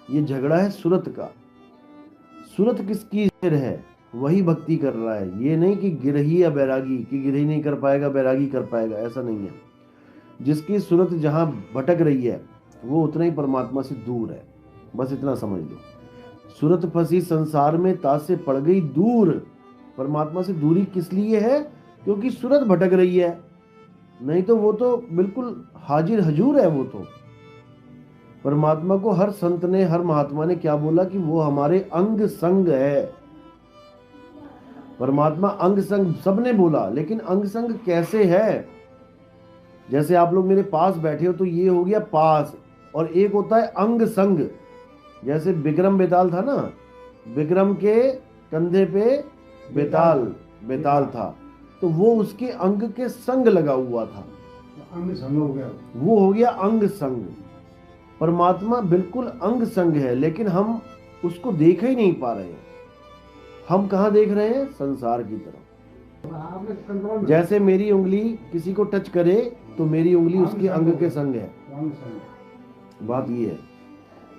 ये झगड़ा है सूरत का। सूरत किसकी सिर है, वही भक्ति कर रहा है। ये नहीं कि गिरही या बैरागी, कि गिरही नहीं कर पाएगा बैरागी कर पाएगा, ऐसा नहीं है। जिसकी सूरत जहां भटक रही है वो उतना ही परमात्मा से दूर है, बस इतना समझ लो। सूरत फंसी संसार में ताज से पड़ गई दूर। परमात्मा से दूरी किस लिए है, क्योंकि सूरत भटक रही है। नहीं तो वो तो बिल्कुल हाजिर हजूर है। वो तो परमात्मा को हर संत ने, हर महात्मा ने क्या बोला कि वो हमारे अंग संग है। परमात्मा अंग संग सबने बोला, लेकिन अंग संग कैसे है? जैसे आप लोग मेरे पास बैठे हो तो ये हो गया पास, और एक होता है अंग संग। जैसे विक्रम बेताल था ना, विक्रम के कंधे पे बेताल बेताल था, तो वो उसके अंग के संग लगा हुआ था, अंग संग हो गया, वो हो गया अंग संग। परमात्मा बिल्कुल अंग संग है, लेकिन हम उसको देख ही नहीं पा रहे हैं। हम कहाँ देख रहे हैं? संसार की तरफ। जैसे मेरी उंगली किसी को टच करे तो मेरी उंगली उसके अंग के संग है, बात ये है।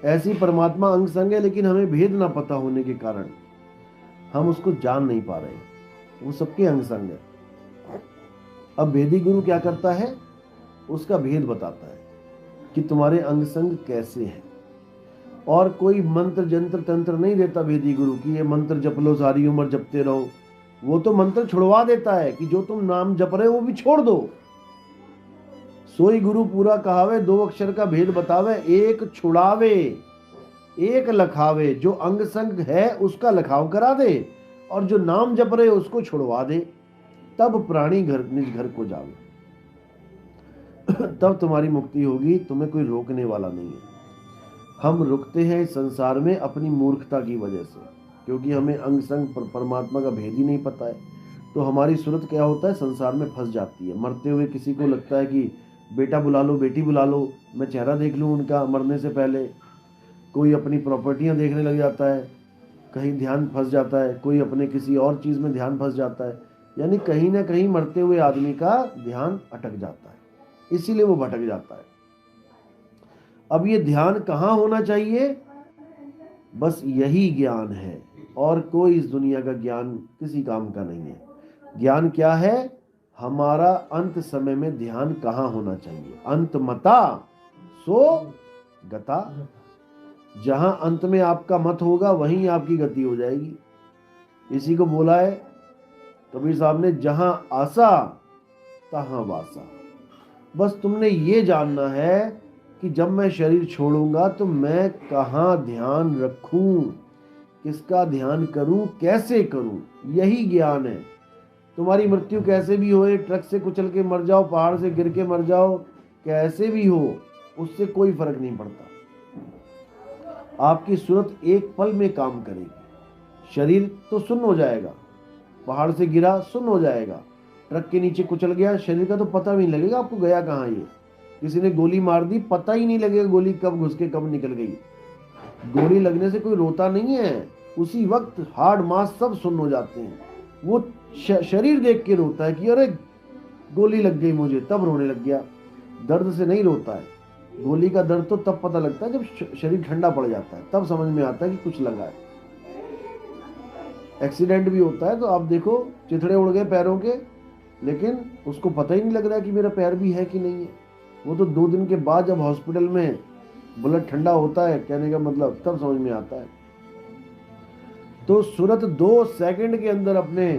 ऐसी परमात्मा अंग संग है, लेकिन हमें भेद ना पता होने के कारण हम उसको जान नहीं पा रहे। वो सबके अंग संग है। अब वेदी गुरु क्या करता है? उसका भेद बताता है कि तुम्हारे अंग संग कैसे हैं। और कोई मंत्र जंत्र तंत्र नहीं देता वेदी गुरु कि ये मंत्र जप लो, सारी उम्र जपते रहो। वो तो मंत्र छुड़वा देता है कि जो तुम नाम जप रहे हो वो भी छोड़ दो। सोई गुरु पूरा कहावे, दो अक्षर का भेद बतावे, एक छुड़ावे एक लखावे। जो अंग संग है उसका लखाव करा दे, और जो नाम जप रहे उसको छुड़वा दे। तब प्राणी घर निज घर को जावे। तब तुम्हारी मुक्ति होगी, तुम्हें कोई रोकने वाला नहीं है। हम रुकते हैं इस संसार में अपनी मूर्खता की वजह से, क्योंकि हमें अंग संग परमात्मा का भेद ही नहीं पता है। तो हमारी सूरत क्या होता है? संसार में फंस जाती है। मरते हुए किसी को लगता है कि बेटा बुला लो, बेटी बुला लो, मैं चेहरा देख लूँ उनका मरने से पहले। कोई अपनी प्रॉपर्टियां देखने लग जाता है, कहीं ध्यान फंस जाता है। कोई अपने किसी और चीज़ में ध्यान फंस जाता है। यानी कहीं ना कहीं मरते हुए आदमी का ध्यान अटक जाता है, इसीलिए वो भटक जाता है। अब ये ध्यान कहाँ होना चाहिए? बस यही ज्ञान है, और कोई इस दुनिया का ज्ञान किसी काम का नहीं है। ज्ञान क्या है? हमारा अंत समय में ध्यान कहाँ होना चाहिए। अंत मता सो गता। जहां अंत में आपका मत होगा वहीं आपकी गति हो जाएगी। इसी को बोला है कबीर साहब ने, जहां आसा तहां वासा। बस तुमने ये जानना है कि जब मैं शरीर छोड़ूंगा तो मैं कहाँ ध्यान रखूं, किसका ध्यान करूं, कैसे करूं। यही ज्ञान है। तुम्हारी मृत्यु कैसे भी होए, ट्रक से कुचल के मर जाओ, पहाड़ से गिर के मर जाओ, कैसे भी हो, उससे कोई फर्क नहीं पड़ता। आपकी सूरत एक पल में काम करेगी। शरीर तो सुन्न हो जाएगा, पहाड़ से गिरा सुन्न हो जाएगा, ट्रक के नीचे कुचल गया, शरीर का तो पता भी नहीं लगेगा आपको गया कहाँ। ये किसी ने गोली मार दी, पता ही नहीं लगेगा गोली कब घुस के कब निकल गई। गोली लगने से कोई रोता नहीं है, उसी वक्त हार्ड मास सब सुन्न हो जाते हैं। वो शरीर देख के रोता है कि अरे गोली लग गई मुझे, तब रोने लग गया। दर्द से नहीं रोता है। गोली का दर्द तो तब पता लगता है जब शरीर ठंडा पड़ जाता है, तब समझ में आता है कि कुछ लगा है। एक्सीडेंट भी होता है तो आप देखो, चिथड़े उड़ गए पैरों के, लेकिन उसको पता ही नहीं लग रहा कि मेरा पैर भी है कि नहीं है। वो तो 2 दिन के बाद जब हॉस्पिटल में ब्लड ठंडा होता है, कहने का मतलब तब समझ में आता है। तो सूरत 2 सेकंड के अंदर अपने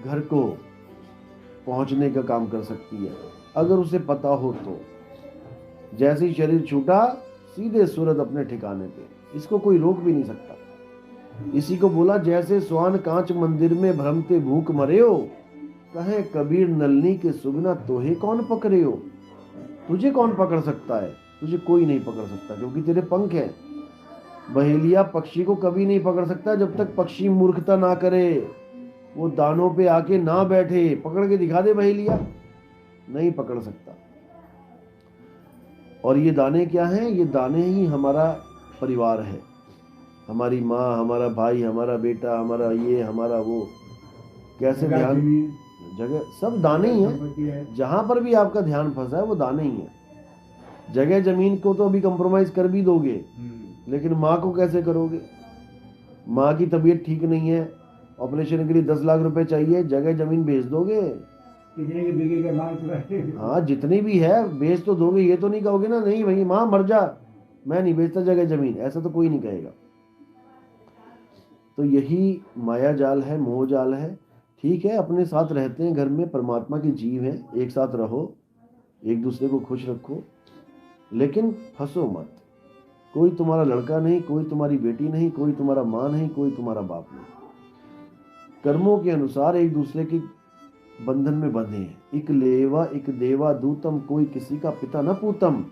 घर को पहुंचने का काम कर सकती है, अगर उसे पता हो तो। जैसे ही शरीर छूटा, सीधे सूरत अपने ठिकाने पे, इसको कोई रोक भी नहीं सकता। इसी को बोला, जैसे स्वान कांच मंदिर में भ्रमते भूख मरे हो, कहे कबीर नलनी के सुगना तोहे कौन पकड़े हो। तुझे कौन पकड़ सकता है? तुझे कोई नहीं पकड़ सकता, क्योंकि तेरे पंख हैं। बहेलिया पक्षी को कभी नहीं पकड़ सकता जब तक पक्षी मूर्खता ना करे, वो दानों पे आके ना बैठे। पकड़ के दिखा दे बहेलिया, नहीं पकड़ सकता। और ये दाने क्या हैं? ये दाने ही हमारा परिवार है। हमारी माँ, हमारा भाई, हमारा बेटा, हमारा ये, हमारा वो। कैसे ध्यान, जगह सब दाने ही हैं। जहां पर भी आपका ध्यान फंसा है वो दाने ही है। जगह जमीन को तो अभी कंप्रोमाइज कर भी दोगे, लेकिन माँ को कैसे करोगे? माँ की तबीयत ठीक नहीं है, ऑपरेशन के लिए 10 लाख रुपए चाहिए, जगह जमीन बेच दोगे? कितने की बिकेगा माल पूरा? हाँ, जितनी भी है बेच तो दोगे, ये तो नहीं कहोगे ना नहीं भाई माँ मर जा, मैं नहीं बेचता जगह जमीन, ऐसा तो कोई नहीं कहेगा। तो यही माया जाल है, मोह जाल है। ठीक है, अपने साथ रहते हैं घर में, परमात्मा के जीव हैं, एक साथ रहो, एक दूसरे को खुश रखो, लेकिन फंसो मत। कोई तुम्हारा लड़का नहीं, कोई तुम्हारी बेटी नहीं, कोई तुम्हारा माँ नहीं, कोई तुम्हारा बाप नहीं। कर्मों के अनुसार एक दूसरे के बंधन में बंधे हैं। इक लेवा इक देवा दूतम, कोई किसी का पिता न पूतम।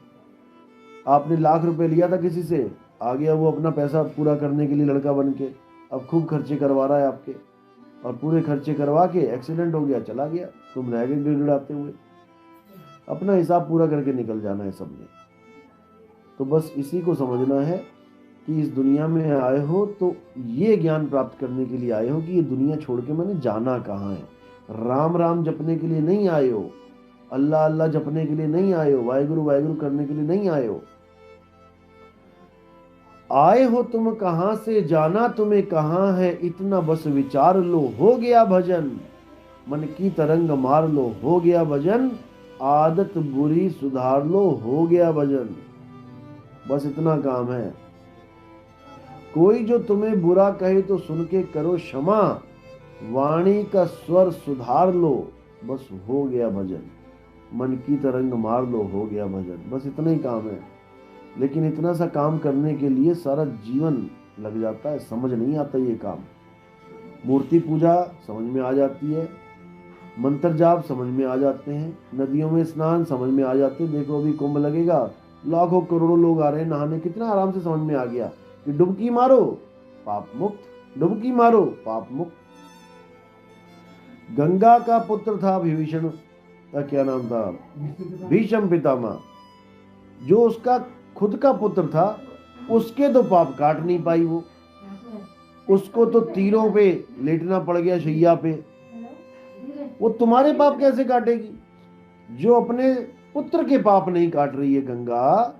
आपने लाख रुपए लिया था किसी से, आ गया वो अपना पैसा पूरा करने के लिए लड़का बन के, अब खूब खर्चे करवा रहा है आपके, और पूरे खर्चे करवा के एक्सीडेंट हो गया, चला गया, तुम रह गए गिड़गिड़ाते हुए। अपना हिसाब पूरा करके निकल जाना है सबने। तो बस इसी को समझना है कि इस दुनिया में आए हो तो ये ज्ञान प्राप्त करने के लिए आए हो कि ये दुनिया छोड़ के मैंने जाना कहाँ है। राम राम जपने के लिए नहीं आए हो, अल्लाह अल्लाह जपने के लिए नहीं आए हो, वाहेगुरु वाहेगुरु करने के लिए नहीं आए हो। आए हो तुम कहां से, जाना तुम्हें कहां है, इतना बस विचार लो, हो गया भजन। मन की तरंग मार लो, हो गया भजन। आदत बुरी सुधार लो, हो गया भजन। बस इतना काम है। कोई जो तुम्हें बुरा कहे तो सुन के करो क्षमा, वाणी का स्वर सुधार लो, बस हो गया भजन। मन की तरंग मार लो, हो गया भजन। बस इतना ही काम है। लेकिन इतना सा काम करने के लिए सारा जीवन लग जाता है, समझ नहीं आता ये काम। मूर्ति पूजा समझ में आ जाती है, मंत्र जाप समझ में आ जाते हैं, नदियों में स्नान समझ में आ जाते हैं। देखो अभी कुंभ लगेगा, लाखों करोड़ों लोग आ रहे हैं नहाने, कितना आराम से समझ में आ गया कि डुबकी मारो पाप मुक्त, डुबकी मारो पाप मुक्त। गंगा का पुत्र था विभीषण का, क्या नाम था, भीष्म पितामह। जो उसका खुद का पुत्र था, उसके तो पाप काट नहीं पाई वो, उसको तो तीरों पे लेटना पड़ गया, शैया पे। वो तुम्हारे पाप कैसे काटेगी? जो अपने पुत्र के पाप नहीं काट रही है गंगा,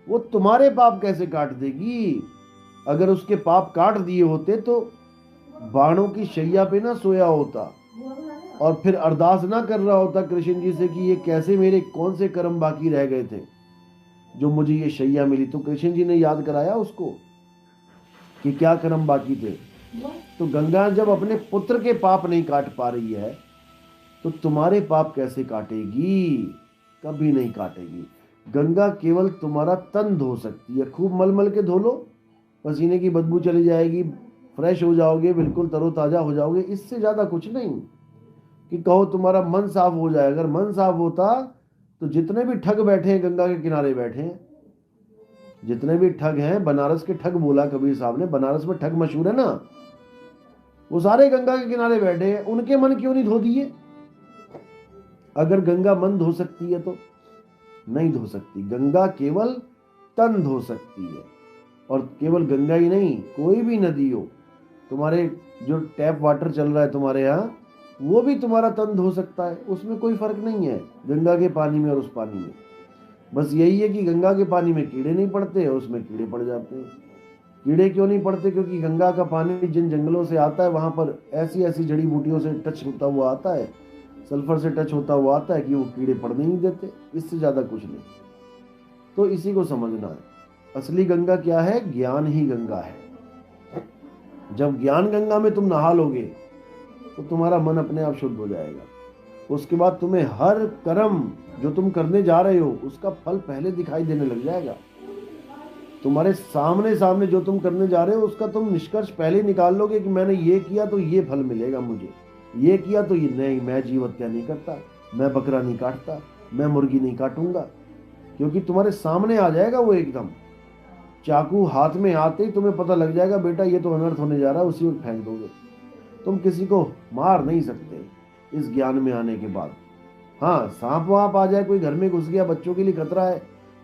वो तुम्हारे पाप कैसे काट देगी? अगर उसके पाप काट दिए होते तो बाणों की शैया पे ना सोया होता, और फिर अरदास ना कर रहा होता कृष्ण जी से कि ये कैसे, मेरे कौन से कर्म बाकी रह गए थे जो मुझे ये शैया मिली। तो कृष्ण जी ने याद कराया उसको कि क्या कर्म बाकी थे। तो गंगा जब अपने पुत्र के पाप नहीं काट पा रही है, तो तुम्हारे पाप कैसे काटेगी? कभी नहीं काटेगी। गंगा केवल तुम्हारा तन धो सकती है। खूब मल मल के धो लो, पसीने की बदबू चली जाएगी, फ्रेश हो जाओगे, बिल्कुल तरोताजा हो जाओगे। इससे ज्यादा कुछ नहीं कि कहो तुम्हारा मन साफ हो जाए। अगर मन साफ होता तो जितने भी ठग बैठे हैं गंगा के किनारे बैठे हैं, जितने भी ठग हैं, बनारस के ठग बोला कबीर साहब ने, बनारस में ठग मशहूर है ना, वो सारे गंगा के किनारे बैठे हैं। उनके मन क्यों नहीं धो दिए? अगर गंगा मन धो सकती है तो नहीं धो सकती। गंगा केवल तन धो सकती है, और केवल गंगा ही नहीं, कोई भी नदी हो, तुम्हारे जो टैप वाटर चल रहा है तुम्हारे यहाँ, वो भी तुम्हारा तन धो सकता है। उसमें कोई फर्क नहीं है गंगा के पानी में और उस पानी में। बस यही है कि गंगा के पानी में कीड़े नहीं पड़ते और उसमें कीड़े पड़ जाते हैं। कीड़े क्यों नहीं पड़ते? क्योंकि गंगा का पानी जिन जंगलों से आता है वहां पर ऐसी ऐसी जड़ी बूटियों से टच होता हुआ आता है, सल्फर से टच होता हुआ आता है कि वो कीड़े पड़ने नहीं देते। इससे ज्यादा कुछ नहीं। तो इसी को समझना है। असली गंगा क्या है? ज्ञान ही गंगा है। जब ज्ञान गंगा में तुम नहा लोगे तो तुम्हारा मन अपने आप शुद्ध हो जाएगा। उसके बाद तुम्हें हर कर्म जो तुम करने जा रहे हो उसका फल पहले दिखाई देने लग जाएगा। तुम्हारे सामने सामने जो तुम करने जा रहे हो उसका तुम निष्कर्ष पहले निकाल लोगे कि मैंने ये किया तो ये फल मिलेगा मुझे, ये किया तो ये नहीं, मैं जीव हत्या नहीं करता, मैं बकरा नहीं काटता, मैं मुर्गी नहीं काटूंगा। क्योंकि तुम्हारे सामने आ जाएगा वो एकदम, चाकू हाथ में आते ही तुम्हें पता लग जाएगा बेटा ये तो अनर्थ होने जा रहा है, उसी वक्त फेंक दोगे। तुम किसी को मार नहीं सकते इस ज्ञान में आने के बाद। हाँ, सांप वाप आ जाए, कोई घर में घुस गया, बच्चों के लिए खतरा है,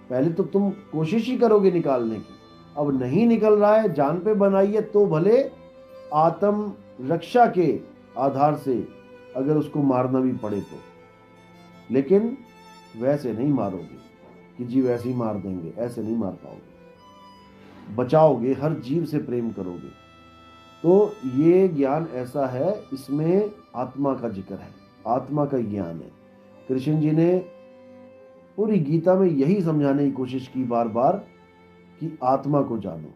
पहले तो तुम कोशिश ही करोगे निकालने की। अब नहीं निकल रहा है, जान पे बनाइए तो भले आत्म रक्षा के आधार से अगर उसको मारना भी पड़े तो, लेकिन वैसे नहीं मारोगे कि जी वैसे ही मार देंगे, ऐसे नहीं मार पाओगे। बचाओगे, हर जीव से प्रेम करोगे। तो ये ज्ञान ऐसा है, इसमें आत्मा का जिक्र है, आत्मा का ज्ञान है। कृष्ण जी ने पूरी गीता में यही समझाने की कोशिश की बार बार कि आत्मा को जानो।